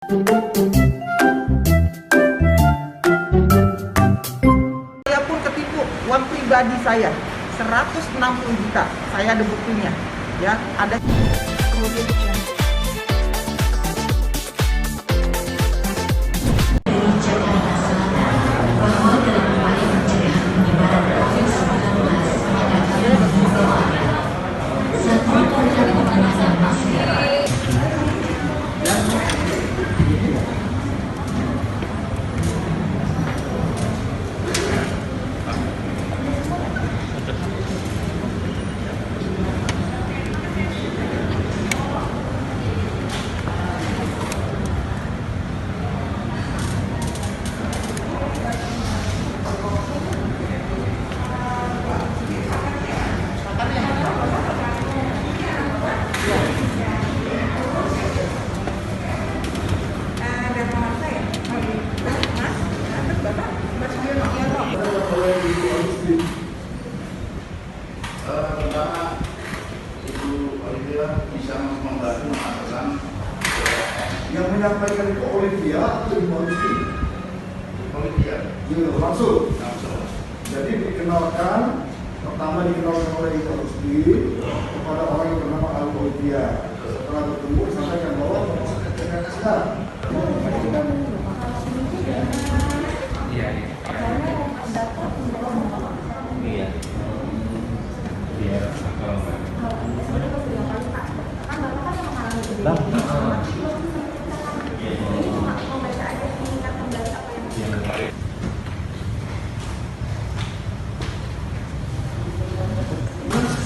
Saya pun ketipu uang pribadi saya 160 juta. Saya ada buktinya. Ya, ada. Pertama, Ibu Olivia bisa membantu mengatakan yang menyampaikan ke Olivia atau Ibu Olivia langsung. langsung. Jadi dikenalkan, pertama dikenalkan oleh Ibu Agustin kepada orang yang bernama Al Olivia. Setelah bertemu disampaikan bahwa sekarang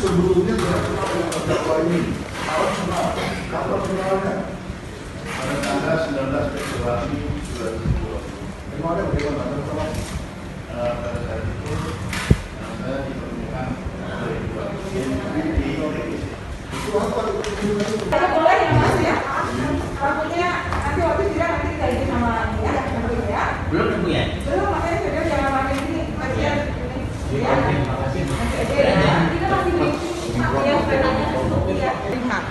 sebelumnya tidak kenal dengan terdakwa ini. Awal kenal, kapan kenalnya? Pada tanggal 19 Februari 2020. Kemarin bagaimana? Kenal? Pada saat itu saya dipertemukan oleh Ibu Agustin di Itu apa? Boleh ya Mas ya? Rambutnya nanti waktu tidak nanti kita izin sama ini ya, rambutnya ya. Belum nemu ya? Belum, makanya saya bilang jangan pakai ini, kasihan ini. Ya. Nanti aja ya. Kita masih di ya, ya. Lihat.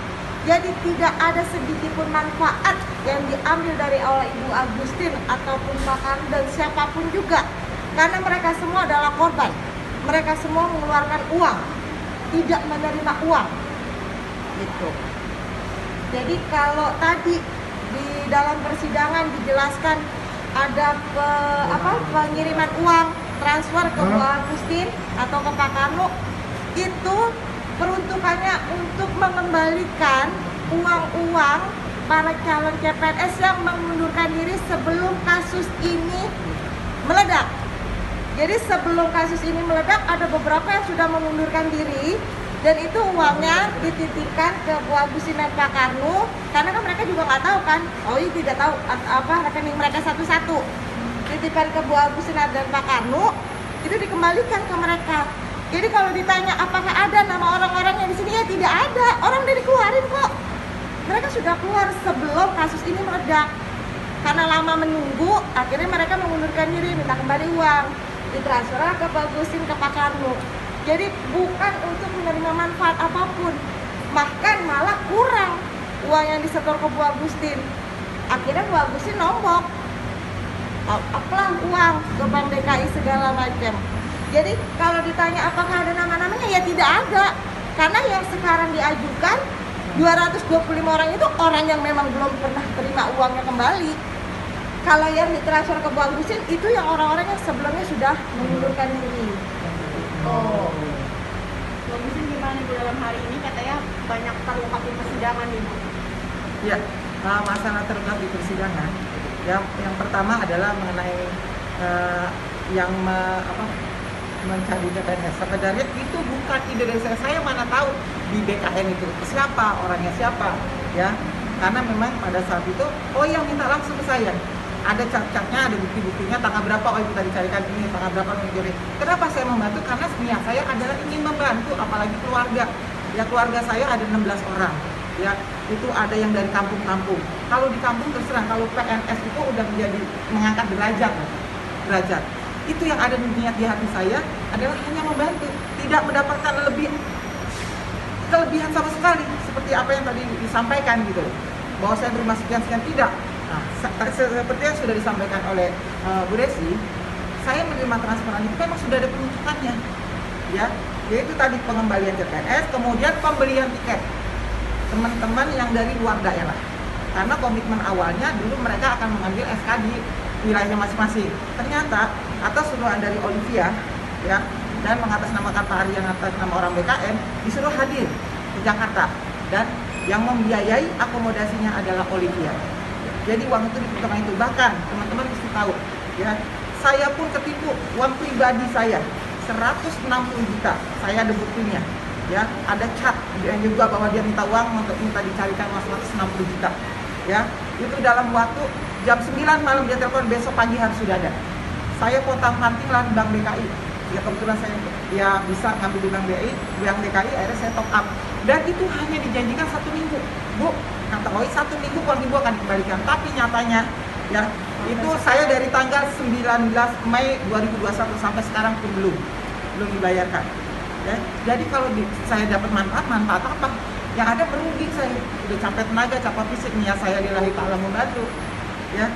Jadi tidak ada sedikit pun manfaat yang diambil dari oleh Ibu Agustin ataupun Pak Karno dan siapapun juga. Karena mereka semua adalah korban. Mereka semua mengeluarkan uang, tidak menerima uang. Gitu. Jadi kalau tadi di dalam persidangan dijelaskan ada pengiriman uang transfer ke Bu Agustin atau ke Pak Karno, itu peruntukannya untuk mengembalikan uang-uang para calon CPNS yang mengundurkan diri sebelum kasus ini meledak. Jadi sebelum kasus ini meledak ada beberapa yang sudah mengundurkan diri dan itu uangnya dititipkan ke Bu Agustin dan Pak Karno karena kan mereka juga nggak tahu kan, tidak tahu apa rekening mereka satu-satu. Titipan ke Bu Agustin dan Pak Karno itu dikembalikan ke mereka. Jadi kalau ditanya apakah ada nama orang-orang yang di sini, ya tidak ada. Orang udah dikeluarin kok. Mereka sudah keluar sebelum kasus ini meledak. Karena lama menunggu, akhirnya mereka mengundurkan diri, minta kembali uang. Ditransfer ke Bu Agustin, ke Pak Karno. Jadi bukan untuk menerima manfaat apapun. Bahkan malah kurang uang yang disetor ke Bu Agustin. Akhirnya Bu Agustin nombok. Apalah uang ke Bank DKI segala macam. Jadi kalau ditanya apakah ada nama-namanya, ya tidak ada. Karena yang sekarang diajukan 225 orang itu orang yang memang belum pernah terima uangnya kembali. Kalau yang ditransfer ke Bu Agustin itu yang orang-orang yang sebelumnya sudah mengundurkan diri. Oh. Bu Agustin gimana Bu dalam hari ini katanya banyak terungkap di persidangan nih Bu? Ya, masalah terungkap di persidangan. Yang pertama adalah mengenai mencari CPNS. Sebenarnya itu bukan ide dari saya. Saya mana tahu di BKN itu siapa, orangnya siapa, ya. Karena memang pada saat itu, yang minta langsung ke saya. Ada cat-catnya, ada bukti-buktinya, tanggal berapa, itu tadi carikan ini, tanggal berapa ini. Kenapa saya membantu? Karena niat saya adalah ingin membantu, apalagi keluarga. Ya keluarga saya ada 16 orang. Ya, itu ada yang dari kampung-kampung. Kalau di kampung terserah, kalau PNS itu udah menjadi mengangkat derajat. Itu yang ada di niat di hati saya adalah hanya membantu, tidak mendapatkan kelebihan sama sekali seperti apa yang tadi disampaikan gitu, bahwa saya terima sekian tidak. Nah, seperti yang sudah disampaikan oleh Bu Desi, saya menerima transferan itu memang sudah ada penuntutannya, ya, yaitu tadi pengembalian CPNS, kemudian pembelian tiket teman-teman yang dari luar daerah. Karena komitmen awalnya dulu mereka akan mengambil SK di wilayahnya masing-masing. Ternyata atas suruhan dari Olivia, ya, dan mengatasnamakan Pak Ari yang atas nama orang BKN disuruh hadir ke Jakarta, dan yang membiayai akomodasinya adalah Olivia. Jadi uang itu diputarkan itu, bahkan teman-teman mesti tahu, ya, saya pun ketipu uang pribadi saya 160 juta, saya ada buktinya, ya, ada chat yang juga bahwa dia minta uang untuk minta dicarikan uang 160 juta, ya, itu dalam waktu jam 9 malam dia telepon, besok pagi harus sudah ada. Saya potong-panting lah di Bank DKI, ya kebetulan saya ya bisa ngambil di Bank DKI, akhirnya saya top up, dan itu hanya dijanjikan 1 minggu, Bu, kata Oi 1 minggu uang Ibu akan dikembalikan, tapi nyatanya, ya, itu saya dari tanggal 19 Mei 2021 sampai sekarang pun belum dibayarkan, ya. Jadi kalau saya dapat manfaat apa? Yang ada merugi, saya udah capek tenaga, capek fisik, niat saya lillahi ta'ala membantu, ya.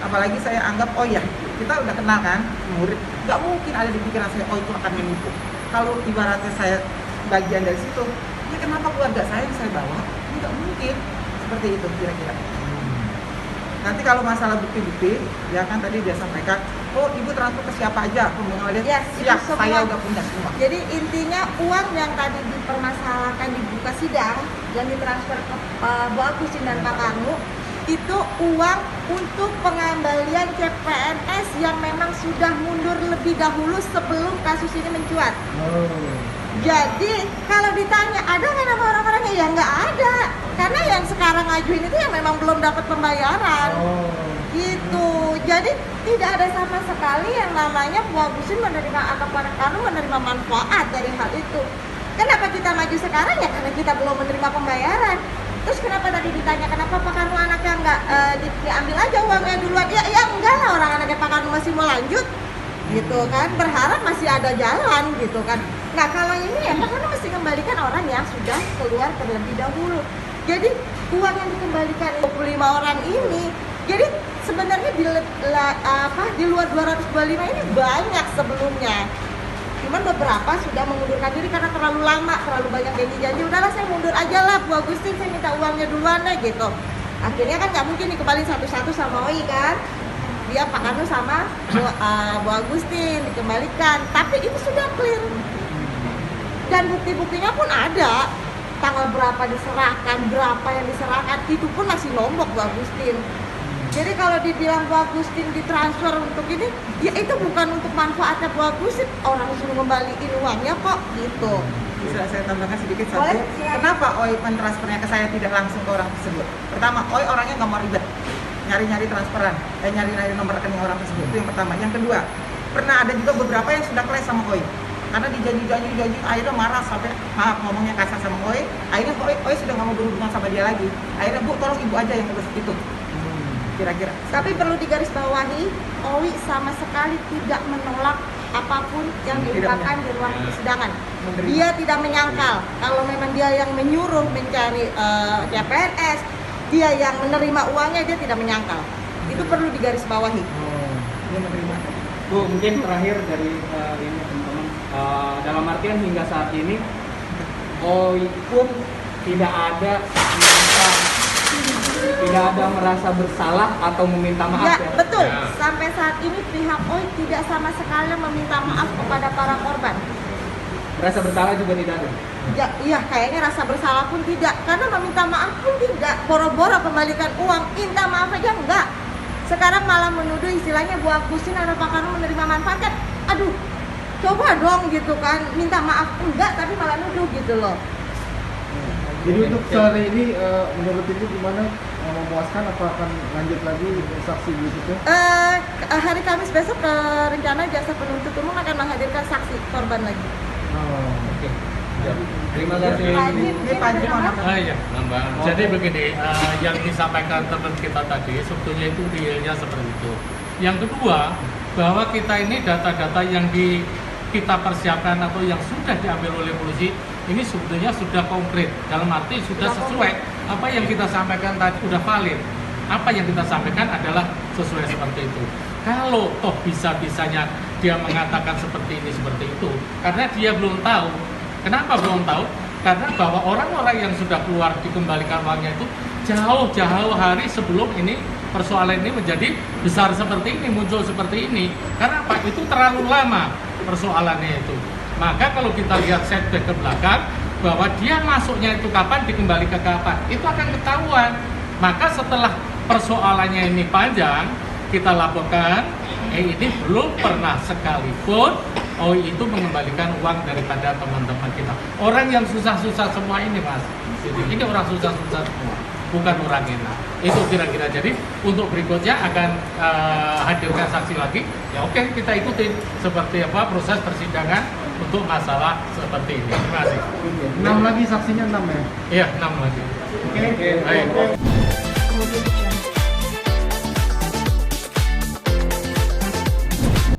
Apalagi saya anggap, oh ya, kita udah kenal kan, murid, nggak mungkin ada di pikiran saya, oh itu akan menipu. Kalau ibaratnya saya bagian dari situ, ya kenapa keluarga saya yang saya bawa? Nggak mungkin, seperti itu kira-kira. Nanti kalau masalah bukti-bukti, ya kan tadi dia sampaikan, oh ibu transfer ke siapa aja, pembangunan Ya, siap, itu semua. saya udah punya semua. Jadi intinya uang yang tadi dipermasalahkan di buka sidang yang ditransfer ke Bu Agustin dan Pak Kanu itu uang untuk pengembalian CPNS yang memang sudah mundur lebih dahulu sebelum kasus ini mencuat. Jadi kalau ditanya ada nggak nama orang-orangnya, ya nggak ada, karena yang sekarang ngajuin itu yang memang belum dapat pembayaran. Gitu. Jadi tidak ada sama sekali yang namanya Bu Agustin menerima atau Pak Kanu menerima manfaat dari hal itu. Kenapa kita maju sekarang? Ya karena kita belum menerima pembayaran. Terus kenapa tadi ditanya kenapa Pak Kanu anaknya nggak diambil aja uangnya duluan? Ya enggak lah, orang anaknya Pak Kanu masih mau lanjut, gitu kan? Berharap masih ada jalan, gitu kan? Nah kalau ini ya Pak Kanu mesti kembalikan orang yang sudah keluar terlebih dahulu. Jadi uang yang dikembalikan 25 orang ini, jadi sebenarnya di luar 225 ini banyak sebelumnya. Cuman beberapa sudah mengundurkan diri karena terlalu lama, terlalu banyak janji-janji. Udahlah saya mundur aja lah Bu Agustin, saya minta uangnya duluan deh gitu. Akhirnya kan nggak mungkin dikembaliin satu-satu sama Oi kan. Dia Pak Kanu sama Bu Agustin dikembalikan. Tapi itu sudah clear. Dan bukti-buktinya pun ada. Tanggal berapa diserahkan, berapa yang diserahkan, itu pun masih nombok Bu Agustin. Jadi kalau dibilang Bu Agustin ditransfer untuk ini, ya itu bukan untuk manfaatnya Bu Agustin, orang suruh ngembaliin uangnya kok, gitu. Bisa saya tambahkan sedikit satu. Boleh, silakan. Kenapa Oi mentransfernya ke saya tidak langsung ke orang tersebut? Pertama, Oi orangnya nggak mau ribet, nyari-nyari transferan, nyari-nyari nomor rekening orang tersebut. Itu yang pertama. Yang kedua, pernah ada juga beberapa yang sudah clash sama Oi. Karena dijanji, akhirnya marah sampai maaf ngomongnya kasar sama Oi. Akhirnya Oi sudah nggak mau berhubungan sama dia lagi. Akhirnya Bu, tolong ibu aja yang urus itu. Kira-kira. Tapi perlu digarisbawahi, Oi sama sekali tidak menolak apapun yang diungkapkan di ruang persidangan. Dia tidak menyangkal kalau memang dia yang menyuruh mencari CPNS, dia yang menerima uangnya, dia tidak menyangkal. Itu perlu digarisbawahi. Dia menerima. Bu, mungkin terakhir dari ini teman-teman, dalam artian hingga saat ini Oi pun tidak ada merasa bersalah atau meminta maaf Ya, ya? betul. Sampai saat ini pihak Oi tidak sama sekali meminta maaf kepada para korban. Merasa bersalah juga tidak ada? Ya, iya, kayaknya rasa bersalah pun tidak, karena meminta maaf pun tidak. Boro-boro kembalikan uang, minta maaf aja enggak. Sekarang malah menuduh istilahnya Bu Agustin atau Pak Kanu menerima manfaat kan. Aduh, coba dong gitu kan, minta maaf enggak, tapi malah nuduh gitu loh. Jadi untuk sore ini menurut Ibu gimana, memuaskan apa akan lanjut lagi saksi berikutnya? Hari Kamis besok rencana jaksa penuntut umum akan menghadirkan saksi korban lagi. Oke. Terima kasih. Ini Pak Haji mau nambah. Iya, jadi begini, yang disampaikan teman kita tadi sebetulnya itu realnya seperti itu. Yang kedua, bahwa kita ini data-data yang kita persiapkan atau yang sudah diambil oleh polisi ini sebetulnya sudah konkret, dalam arti sudah sesuai apa yang kita sampaikan tadi, sudah valid. apa yang kita sampaikan adalah sesuai seperti itu. Kalau toh bisa-bisanya dia mengatakan seperti ini, seperti itu, karena dia belum tahu. Kenapa belum tahu? Karena bahwa orang-orang yang sudah keluar dikembalikan uangnya itu jauh-jauh hari sebelum ini persoalan ini menjadi besar seperti ini, muncul seperti ini. Karena apa? Itu terlalu lama persoalannya itu. Maka kalau kita lihat setback ke belakang, bahwa dia masuknya itu kapan, dikembalikan kapan, itu akan ketahuan. Maka setelah persoalannya ini panjang, kita laporkan, ini belum pernah sekalipun itu mengembalikan uang daripada teman-teman kita. Orang yang susah-susah semua ini, Mas. Jadi ini orang susah-susah semua, bukan orang enak. Itu kira-kira. Jadi untuk berikutnya akan hadirkan saksi lagi. Ya oke, kita ikutin seperti apa proses persidangan untuk masalah seperti ini. Terima kasih. 6 lagi saksinya 6 ya? Iya, 6 lagi. Oke. Baik.